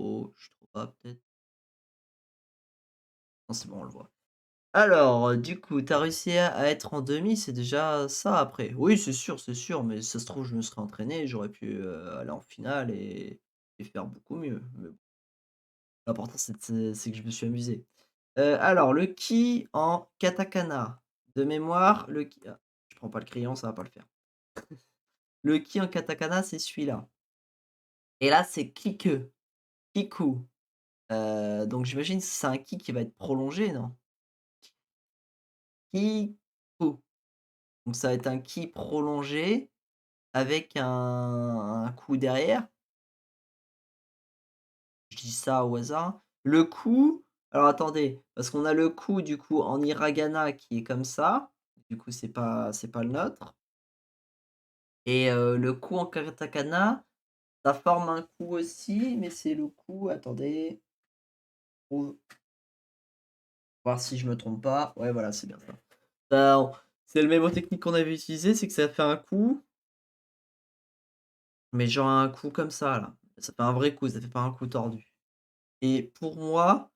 trop, je trouve pas peut-être. Non, c'est bon, on le voit. Alors, du coup, tu as réussi à être en demi, c'est déjà ça après. Oui, c'est sûr, mais ça se trouve, je me serais entraîné, j'aurais pu, aller en finale et faire beaucoup mieux. Mais bon, l'important c'est que je me suis amusé. Alors le ki en katakana. De mémoire, le ki je prends pas le crayon, ça va pas le faire. Le ki en katakana, c'est celui-là et là, c'est kike, kiku. Donc j'imagine que c'est un ki qui va être prolongé, non? Kiku. Donc ça va être un ki prolongé avec un coup derrière. Je dis ça au hasard. Le coup, alors attendez, parce qu'on a le coup du coup en hiragana qui est comme ça. Du coup, c'est pas le nôtre et le coup en katakana, ça forme un coup aussi, mais c'est le coup attendez, pour voir si je me trompe pas. Ouais, voilà, c'est bien ça. C'est le mémotechnique qu'on avait utilisé, c'est que ça fait un coup, mais genre un coup comme ça là. Ça fait un vrai coup, ça fait pas un coup tordu et pour moi,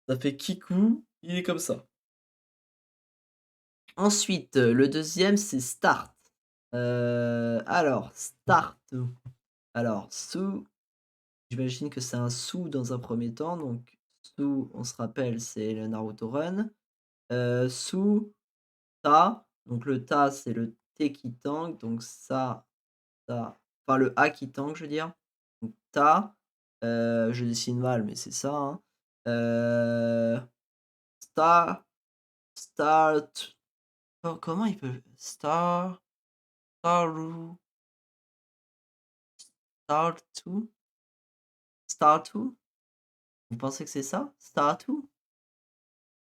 ça fait kiku, il est comme ça. Ensuite, le deuxième c'est start. Alors start, alors sous, j'imagine que c'est un sous dans un premier temps, donc sous, on se rappelle, c'est le Naruto Run. Sous, ta, donc le ta, c'est le T qui tangue, donc ça, enfin le A qui tangue, je veux dire. Donc ta, je dessine mal, mais c'est ça, hein. Star start, comment il peut staru Startu? Startu? Vous pensez que c'est ça? Startu?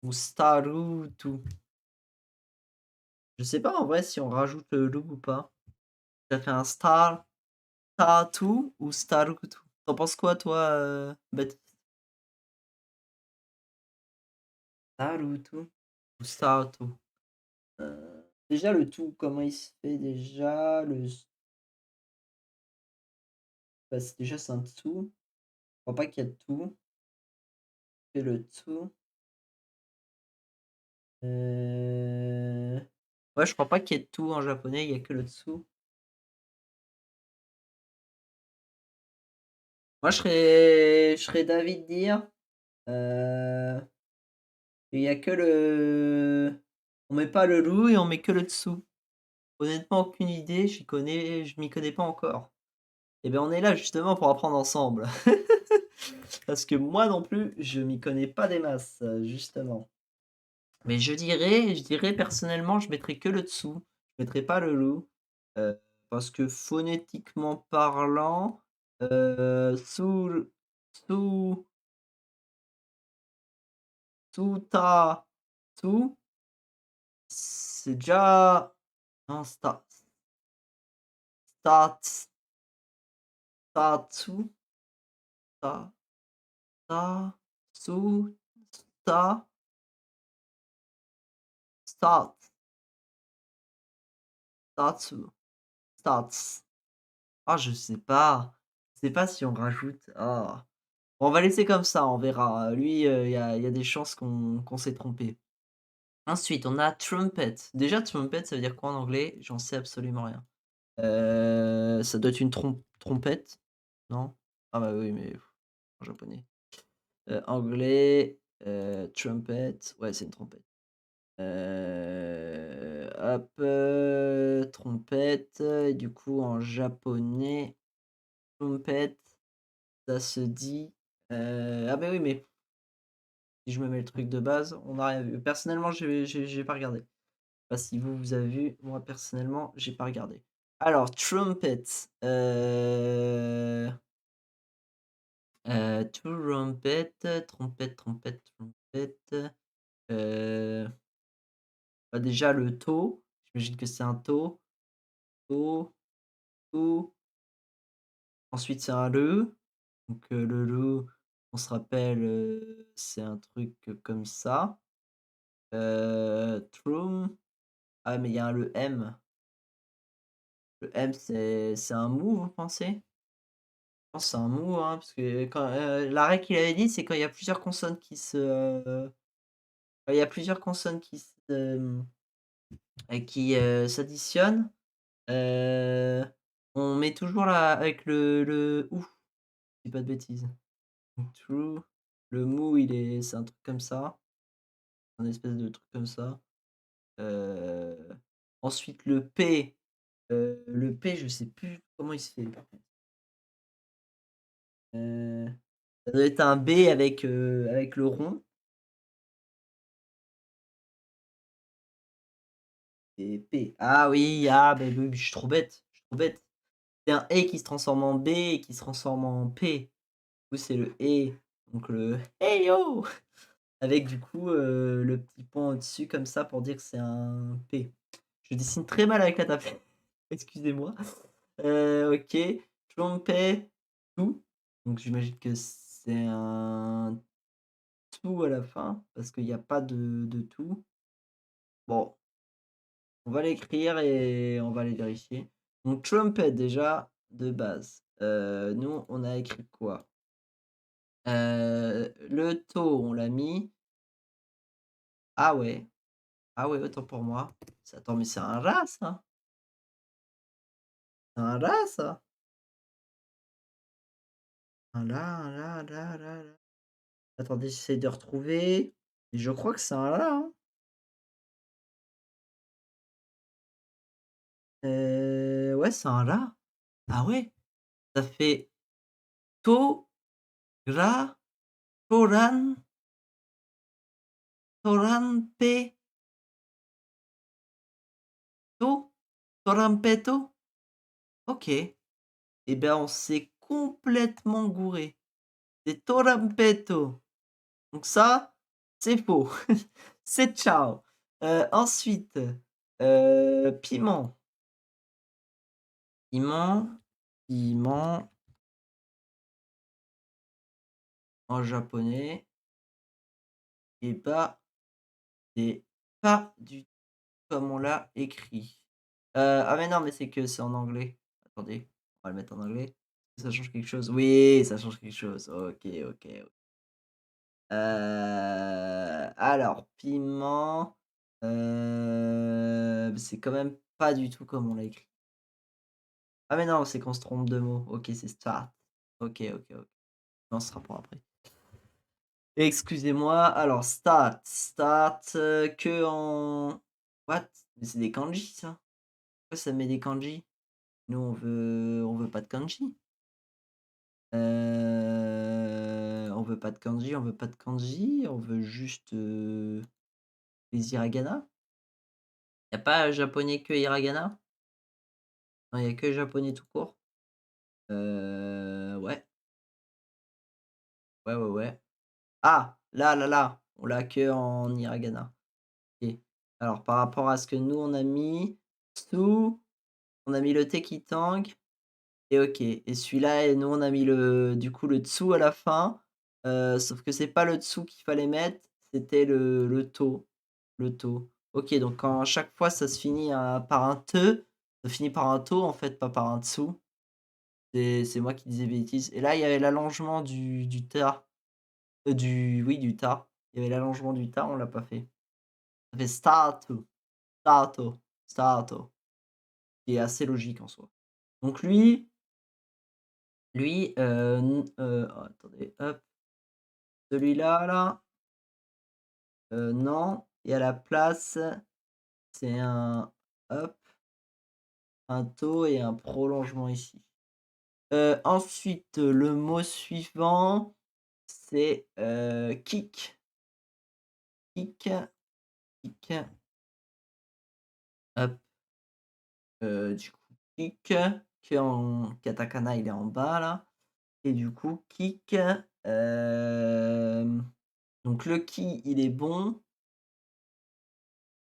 Ou Starutu? Je sais pas en vrai si on rajoute le lu ou pas. Ça fait un Startu ou Starutu? Tu penses quoi toi, Baptiste? Starutu ou Startu? Déjà le tout, comment il se fait déjà? Bah, c'est un tout. Je crois pas qu'il y a de tout. C'est le tout. Ouais, je crois pas qu'il y ait de tout en japonais, il y a que le tsu. Moi, je serais d'avis de dire, heu, il y a que on met pas le loup et on met que le dessous. Honnêtement, aucune idée, je m'y connais pas encore. Et ben, on est là justement pour apprendre ensemble. Parce que moi non plus, je m'y connais pas des masses, justement. Mais je dirais personnellement, je mettrais que le dessous, je mettrais pas le loup, parce que phonétiquement parlant, sous sous Suta Su, c'est déjà non, Stats Statsu, Sta Sta Su Sta Stat Statsu Stats. Ah, je sais pas. Je sais pas si on rajoute on va laisser comme ça, on verra. Lui, il y a des chances qu'on s'est trompé. Ensuite, on a trumpet. Déjà, trumpet, ça veut dire quoi en anglais? J'en sais absolument rien. Ça doit être une trompette? Non? Ah bah oui, mais en japonais. Anglais, trumpet, ouais, c'est une trompette. Hop, trompette, et du coup en japonais, trumpet, ça se dit, ah bah oui, mais si je me mets le truc de base, on n'a rien vu. Personnellement, j'ai pas regardé. Je sais pas si vous avez vu, moi personnellement, j'ai pas regardé. Alors trumpet, trumpet, trompette, trompette, trompette, heu, bah, déjà le to, j'imagine que c'est un to, to, to, ensuite c'est un le, donc le on se rappelle, c'est un truc, comme ça, trum, ah mais il y a un le M. Le M c'est un mot, vous pensez? pense que c'est un mot, hein, parce que quand, la règle qu'il avait dit, c'est quand il y a plusieurs consonnes qui se, quand il y a plusieurs consonnes qui se, qui, s'additionnent, heu, on met toujours la avec le ou, je dis pas de bêtises. True, le mou, c'est un truc comme ça, un espèce de truc comme ça. Heu, Ensuite le P, je sais plus comment il se fait par contre. Heu, Ça doit être un B avec le rond et P. Ah oui, ah bah oui, je suis trop bête, je suis trop bête. C'est un E qui se transforme en B et qui se transforme en P. Du coup, c'est le E, donc le «Hey yo!» avec du coup, le petit point au-dessus comme ça pour dire que c'est un P. Je dessine très mal avec la tablette, excusez-moi. OK, trumpet, tout, donc j'imagine que c'est un tout à la fin parce qu'il y a pas de tout. Bon, on va l'écrire et on va aller vérifier. Donc trumpet déjà de base, nous on a écrit quoi? Le to on l'a mis. Ah ouais, ah ouais, autant pour moi. Attends, mais c'est un rat ça? C'est un rat ça? Un la. Attendez, j'essaie de retrouver. Et je crois que c'est un la, hein. Ouais, c'est un la. Ah ouais, ça fait to, ra, toran, toranpe, to, torampeto? OK. Et ben, on s'est complètement gouré. C'est torampeto. Donc ça, c'est faux. C'est ciao. Ensuite, piment. Piment, piment en japonais et bah, c'est pas du tout comme on l'a écrit. Ah mais non, mais c'est que c'est en anglais. Attendez, on va le mettre en anglais. Ça change quelque chose? Oui, ça change quelque chose. OK, OK, OK. Alors piment, c'est quand même pas du tout comme on l'a écrit. Ah mais non, c'est qu'on se trompe de mots. OK, c'est start. OK, OK, OK. Non, ce sera pour après. Excusez-moi. Alors start, que en what? Mais c'est des kanji ça? Pourquoi ça met des kanji? Nous on veut pas de kanji. On veut pas de kanji, on veut pas de kanji, on veut juste, les hiragana. Y a pas japonais que hiragana? Non, y a que japonais tout court? Ouais, ouais, ouais, ouais. Ah! Là, on l'a que en hiragana. OK. Alors par rapport à ce que nous on a mis, tsu, on a mis le tekitang et OK et celui-là et nous on a mis du coup le tsu à la fin, sauf que c'est pas le tsu qu'il fallait mettre, c'était le to, le to. OK, donc quand à chaque fois ça se finit, par un te, ça finit par un to en fait, pas par un tsu. C'est moi qui disais bêtises et là il y avait l'allongement du ta, du oui du ta. Il y avait l'allongement du ta, on l'a pas fait. Ça fait statu, statu, statu, qui est assez logique en soi. Donc lui, oh attendez, hop, celui-là là, non et à la place, c'est un hop, un to et un prolongement ici. Ensuite, le mot suivant, c'est, kick. Kick, kick, hop, du coup kick, qui en katakana, il est en bas là et du coup kick, donc le ki, il est bon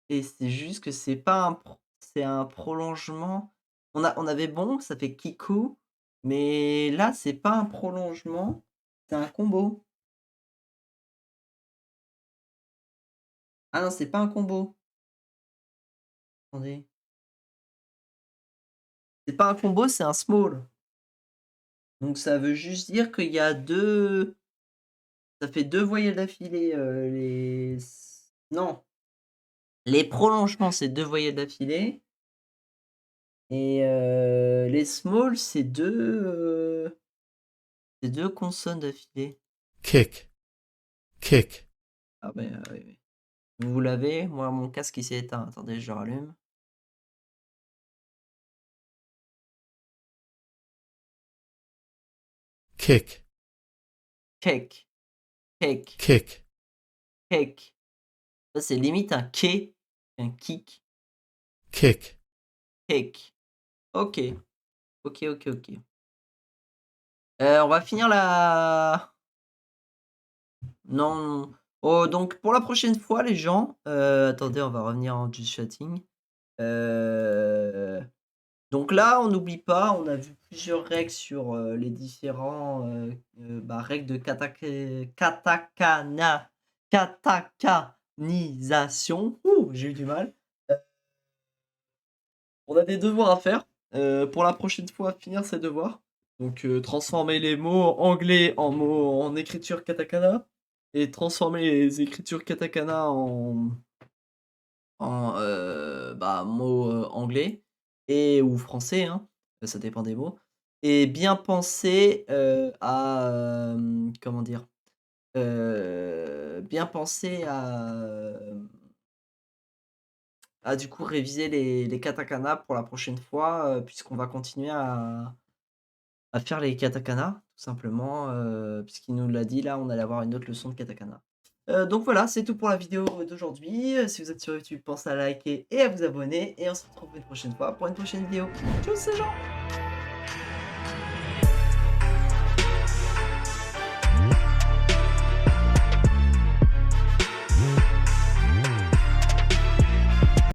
et c'est juste que c'est un prolongement. On avait bon, ça fait kiku, mais là, c'est pas un prolongement, c'est un combo. Ah non, c'est pas un combo. Attendez. C'est pas un combo, c'est un small. Donc ça veut juste dire qu'il y a 2 ça fait 2 voyelles d'affilée, les non, les prolongements, c'est 2 voyelles d'affilée et les smalls, c'est 2 consonnes d'affilée. kick, kick, Ah oui, oui. Vous l'avez? Moi, mon casque, il s'est éteint. Attendez, je le rallume. kick, Cake, cake, kick, cake. Ça, c'est limite un K, un kick, kick, cake. OK. OK. On va finir la non, non. Oh, donc pour la prochaine fois, les gens, attendez, on va revenir en just chatting. Donc là, on n'oublie pas, on a vu plusieurs règles sur, les différents, règles de katakanisation. Ouh, j'ai eu du mal. On a des devoirs à faire, pour la prochaine fois, finir ces devoirs. Donc, transformer les mots anglais en mots en écriture katakana et transformer les écritures katakana en mots, anglais et ou français, hein, ça dépend des mots et bien penser, comment dire? Bien penser à du coup réviser les katakana pour la prochaine fois, puisqu'on va continuer à faire les katakana, tout simplement, puisqu'il nous l'a dit là, on allait avoir une autre leçon de katakana. Donc voilà, c'est tout pour la vidéo d'aujourd'hui. Si vous êtes sur YouTube, pensez à liker et à vous abonner et on se retrouve une prochaine fois pour une prochaine vidéo. Tchuss les gens!